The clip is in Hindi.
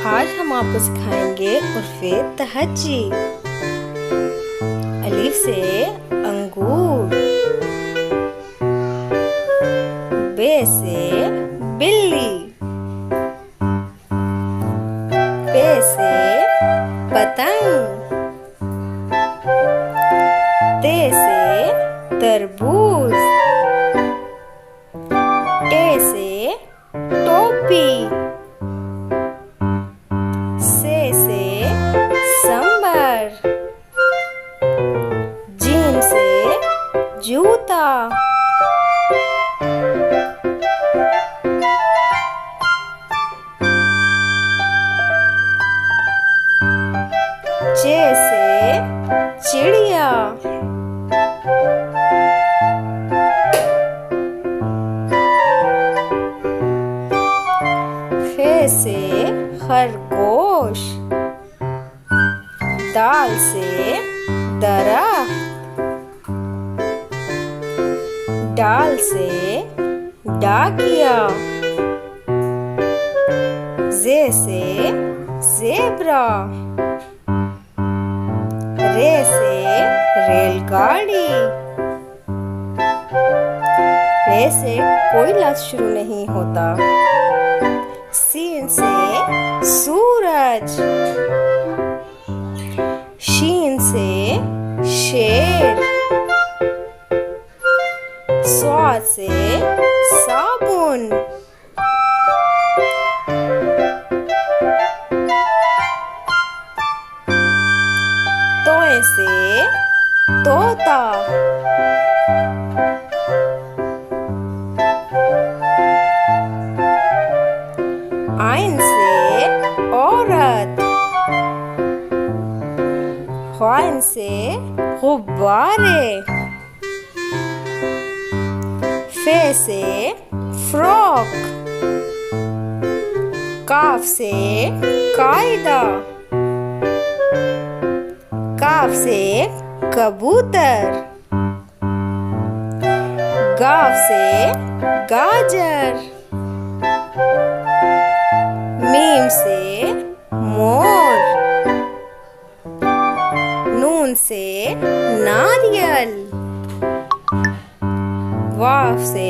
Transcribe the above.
आज हम आपको सिखाएंगे उर्फ़े तहज्जी। अलिफ से अंगूर, बे से बिल्ली, पे से पतंग, ते से तरबूज, टे से टोपी, से संबर, जीम से जूता, चे से चिड़िया, फे से खरगोश, दाल से दरख्त, डाल से डाकिया, जे से ज़ेब्रा, रे से रेलगाड़ी, रे से कोई लफ्ज़ शुरू नहीं होता, सीन से सूरज, शीन से शेर, स्वाद से साबुन, तोए से तोता, आइन से औरत, ख्वाइन से गुब्बारे, फे से फ्रॉक, काफ से कायदा, काफ से कबूतर, गाफ से गाजर, मीम से मोर, नून से नारियल, वाफ से